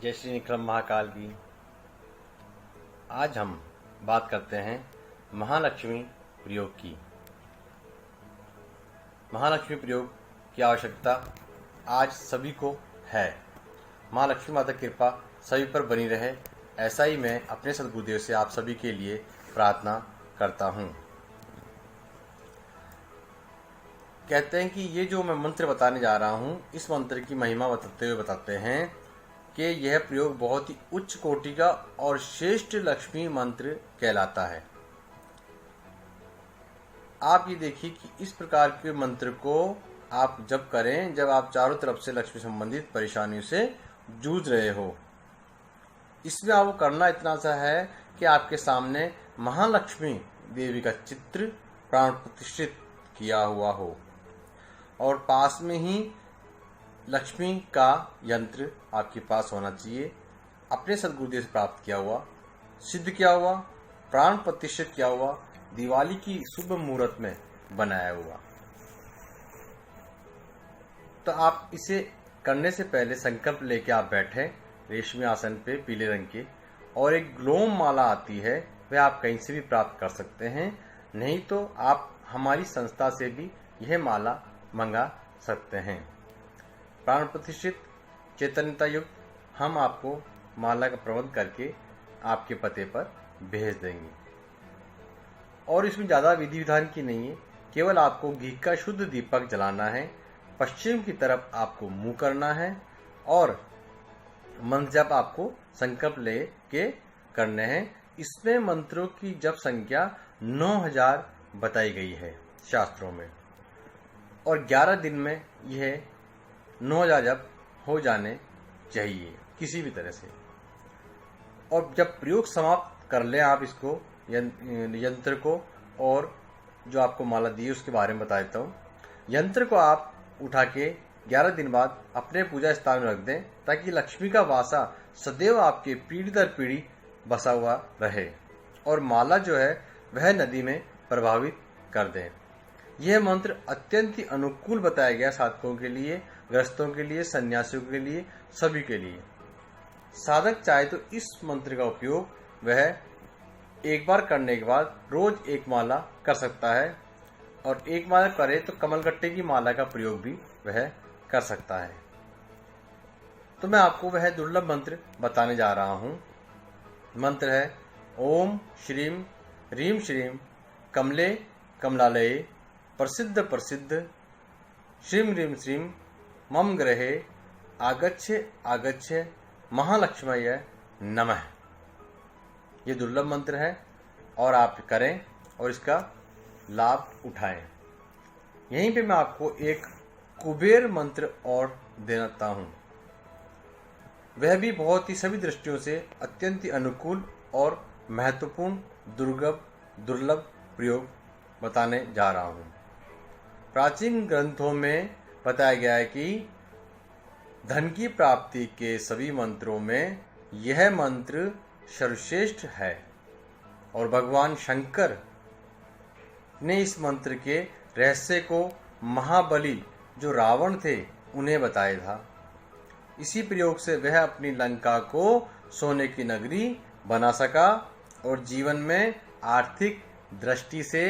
जय श्री निक्रम महाकाल की। आज हम बात करते हैं महालक्ष्मी प्रयोग की। महालक्ष्मी प्रयोग की आवश्यकता आज सभी को है। महालक्ष्मी माता की कृपा सभी पर बनी रहे, ऐसा ही मैं अपने सद्गुरुदेव से आप सभी के लिए प्रार्थना करता हूँ। कहते हैं कि ये जो मैं मंत्र बताने जा रहा हूँ, इस मंत्र की महिमा बताते हुए बताते हैं कि यह प्रयोग बहुत ही उच्च कोटि का और श्रेष्ठ लक्ष्मी मंत्र कहलाता है। आप ये देखिए कि इस प्रकार के मंत्र को आप जब करें जब आप चारों तरफ से लक्ष्मी संबंधित परेशानियों से जूझ रहे हो। इसमें आपको करना इतना सा है कि आपके सामने महालक्ष्मी देवी का चित्र प्राण प्रतिष्ठित किया हुआ हो और पास में ही लक्ष्मी का यंत्र आपके पास होना चाहिए। अपने सद्गुरुदेव से प्राप्त किया हुआ, सिद्ध किया हुआ, प्राण प्रतिष्ठित किया हुआ, दिवाली की शुभ मुहूर्त में बनाया हुआ। तो आप इसे करने से पहले संकल्प लेके आप बैठे रेशमी आसन पे पीले रंग के, और एक ग्लोम माला आती है, वह आप कहीं से भी प्राप्त कर सकते हैं। नहीं तो आप हमारी संस्था से भी यह माला मंगा सकते हैं। प्राण प्रतिष्ठित चैतन्यता युक्त हम आपको माला का प्रबंध करके आपके पते पर भेज देंगे। और इसमें ज़्यादा विधि विधान की नहीं है, केवल आपको घी का शुद्ध दीपक जलाना है, पश्चिम की तरफ आपको मुंह करना है और मंत्र जप आपको संकल्प ले के करने हैं। इसमें मंत्रों की जप संख्या 9000 बताई गई है शास्त्रों में, और 11 दिन में यह 9000 जप हो जाने चाहिए किसी भी तरह से। और जब प्रयोग समाप्त कर लें आप इसको यंत्र को, और जो आपको माला दी है उसके बारे में बता देता हूँ। यंत्र को आप उठा के 11 दिन बाद अपने पूजा स्थान में रख दें, ताकि लक्ष्मी का वासा सदैव आपके पीढ़ी दर पीढ़ी बसा हुआ रहे, और माला जो है वह नदी में प्रभावित कर दें। यह मंत्र अत्यंत ही अनुकूल बताया गया साधकों के लिए, ग्रस्तों के लिए, सन्यासियों के लिए, सभी के लिए। साधक चाहे तो इस मंत्र का उपयोग वह एक बार करने के बाद रोज एक माला कर सकता है, और एक माला करे तो कमलगट्टे की माला का प्रयोग भी वह कर सकता है। तो मैं आपको वह दुर्लभ मंत्र बताने जा रहा हूँ। मंत्र है ओम श्रीम ह्रीम श्रीम कमले कमलालये प्रसिद्ध प्रसिद्ध श्रीम ह्रीम श्रीम मम ग्रहे आगच्छ आगच्छ महालक्ष्मय नमः। ये दुर्लभ मंत्र है और आप करें और इसका लाभ उठाएं। यहीं पे मैं आपको एक कुबेर मंत्र और देता हूँ। वह भी बहुत ही सभी दृष्टियों से अत्यंत ही अनुकूल और महत्वपूर्ण दुर्लभ प्रयोग बताने जा रहा हूँ। प्राचीन ग्रंथों में बताया गया है कि धन की प्राप्ति के सभी मंत्रों में यह मंत्र सर्वश्रेष्ठ है, और भगवान शंकर ने इस मंत्र के रहस्य को महाबली जो रावण थे उन्हें बताया था। इसी प्रयोग से वह अपनी लंका को सोने की नगरी बना सका और जीवन में आर्थिक दृष्टि से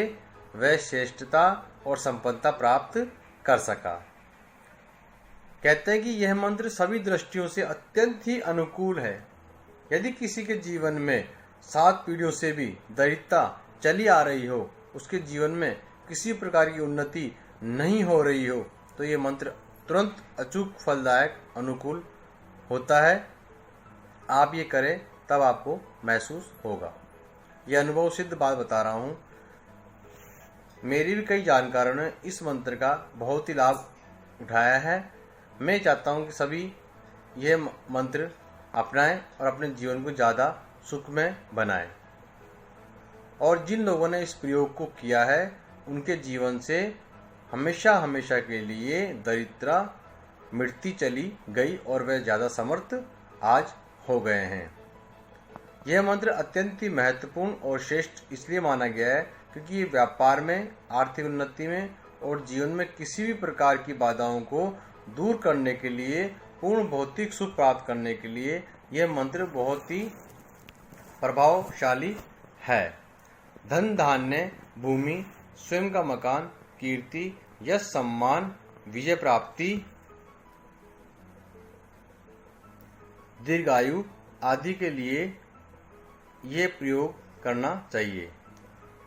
वह श्रेष्ठता और संपन्नता प्राप्त कर सका। कहते हैं कि यह मंत्र सभी दृष्टियों से अत्यंत ही अनुकूल है। यदि किसी के जीवन में 7 पीढ़ियों से भी दरिद्रता चली आ रही हो, उसके जीवन में किसी प्रकार की उन्नति नहीं हो रही हो, तो ये मंत्र तुरंत अचूक फलदायक अनुकूल होता है। आप ये करें तब आपको महसूस होगा। ये अनुभव सिद्ध बात बता रहा हूँ। मेरी भी कई जानकारों ने इस मंत्र का बहुत ही लाभ उठाया है। मैं चाहता हूँ कि सभी यह मंत्र अपनाएं और अपने जीवन को ज़्यादा सुखमय बनाएं। और जिन लोगों ने इस प्रयोग को किया है उनके जीवन से हमेशा हमेशा के लिए दरिद्रता मिटती चली गई और वे ज़्यादा समर्थ आज हो गए हैं। यह मंत्र अत्यंत ही महत्वपूर्ण और श्रेष्ठ इसलिए माना गया है क्योंकि ये व्यापार में, आर्थिक उन्नति में और जीवन में किसी भी प्रकार की बाधाओं को दूर करने के लिए, पूर्ण भौतिक सुख प्राप्त करने के लिए यह मंत्र बहुत ही प्रभावशाली है। धन धान्य, भूमि, स्वयं का मकान, कीर्ति, यश, सम्मान, विजय प्राप्ति, दीर्घायु आदि के लिए ये प्रयोग करना चाहिए।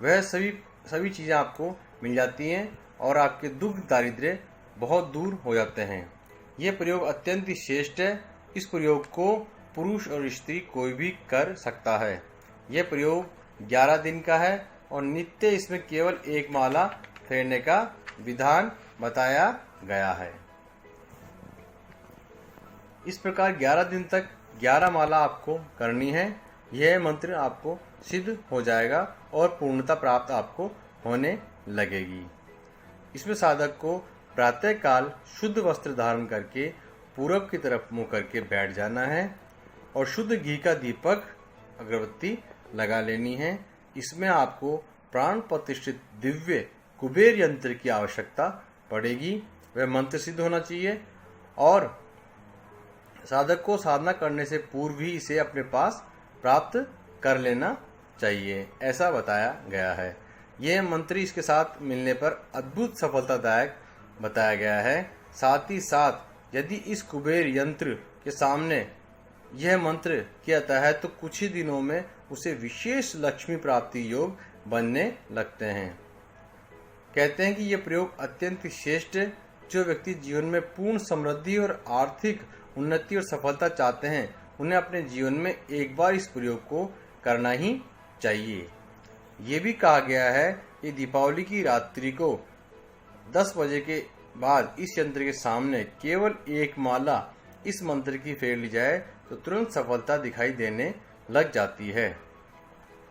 वह सभी चीज़ें आपको मिल जाती हैं और आपके दुख दारिद्र्य बहुत दूर हो जाते हैं। ये प्रयोग अत्यंत ही श्रेष्ठ है। इस प्रयोग को पुरुष और स्त्री कोई भी कर सकता है। यह प्रयोग 11 दिन का है और नित्य इसमें केवल एक माला फेरने का विधान बताया गया है। इस प्रकार 11 दिन तक 11 माला आपको करनी है। यह मंत्र आपको सिद्ध हो जाएगा और पूर्णता प्राप्त आपको होने लगेगी। इसमें साधक को प्रातः काल शुद्ध वस्त्र धारण करके पूरब की तरफ मुंह करके बैठ जाना है और शुद्ध घी का दीपक अगरबत्ती लगा लेनी है। इसमें आपको प्राण प्रतिष्ठित दिव्य कुबेर यंत्र की आवश्यकता पड़ेगी। वह मंत्र सिद्ध होना चाहिए और साधक को साधना करने से पूर्व ही इसे अपने पास प्राप्त कर लेना चाहिए, ऐसा बताया गया है। यह मंत्र इसके साथ मिलने पर अद्भुत सफलतादायक बताया गया है। साथ ही साथ यदि इस कुबेर यंत्र के सामने यह मंत्र किया जाता है तो कुछ ही दिनों में उसे विशेष लक्ष्मी प्राप्ति योग बनने लगते हैं। कहते हैं कि यह प्रयोग अत्यंत श्रेष्ठ है। जो व्यक्ति जीवन में पूर्ण समृद्धि और आर्थिक उन्नति और सफलता चाहते हैं उन्हें अपने जीवन में एक बार इस प्रयोग को करना ही चाहिए। ये भी कहा गया है कि दीपावली की रात्रि को 10 बजे के बाद इस यंत्र के सामने केवल एक माला इस मंत्र की फेर ली जाए तो तुरंत सफलता दिखाई देने लग जाती है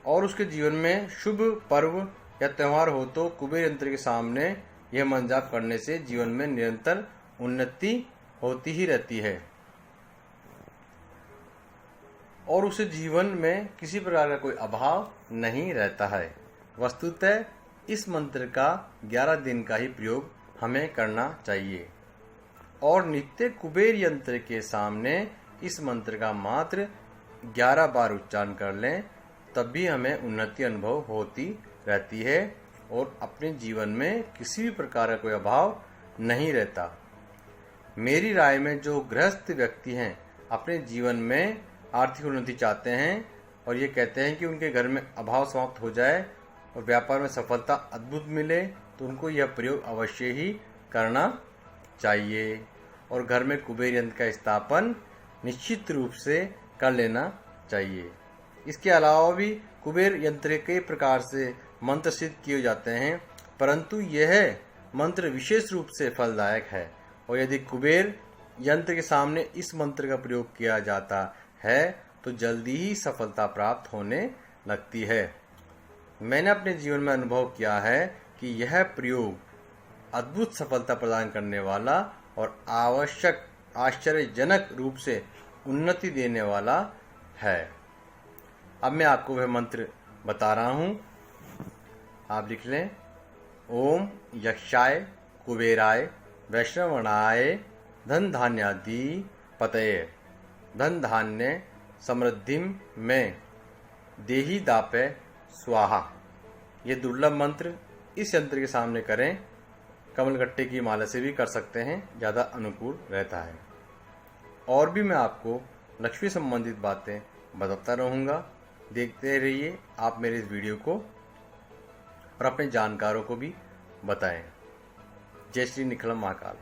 और उसके जीवन में शुभ पर्व या त्यौहार हो तो कुबेर यंत्र के सामने यह मंत्र जाप करने से जीवन में निरंतर उन्नति होती ही रहती है और उसे जीवन में किसी प्रकार का कोई अभाव नहीं रहता है। वस्तुतः इस मंत्र का 11 दिन का ही प्रयोग हमें करना चाहिए और नित्य कुबेर यंत्र के सामने इस मंत्र का मात्र 11 बार उच्चारण कर लें, तब भी हमें उन्नति अनुभव होती रहती है और अपने जीवन में किसी भी प्रकार का कोई अभाव नहीं रहता। मेरी राय में जो गृहस्थ व्यक्ति हैं अपने जीवन में आर्थिक उन्नति चाहते हैं और ये कहते हैं कि उनके घर में अभाव समाप्त हो जाए और व्यापार में सफलता अद्भुत मिले, तो उनको यह प्रयोग अवश्य ही करना चाहिए और घर में कुबेर यंत्र का स्थापन निश्चित रूप से कर लेना चाहिए। इसके अलावा भी कुबेर यंत्र कई प्रकार से मंत्र सिद्ध किए जाते हैं, परंतु यह मंत्र विशेष रूप से फलदायक है और यदि कुबेर यंत्र के सामने इस मंत्र का प्रयोग किया जाता है तो जल्दी ही सफलता प्राप्त होने लगती है। मैंने अपने जीवन में अनुभव किया है कि यह प्रयोग अद्भुत सफलता प्रदान करने वाला और आवश्यक आश्चर्यजनक रूप से उन्नति देने वाला है। अब मैं आपको वह मंत्र बता रहा हूँ, आप लिख लें। ओम यक्षाय कुबेराय वैष्णवणाय धन धान्यादि पतये धन धान्य समृद्धिम में देही दापे स्वाहा। ये दुर्लभ मंत्र इस यंत्र के सामने करें। कमलगट्टे की माला से भी कर सकते हैं, ज़्यादा अनुकूल रहता है। और भी मैं आपको लक्ष्मी संबंधित बातें बताता रहूँगा। देखते रहिए आप मेरे इस वीडियो को और अपने जानकारों को भी बताएं। जय श्री निखिलम महाकाल।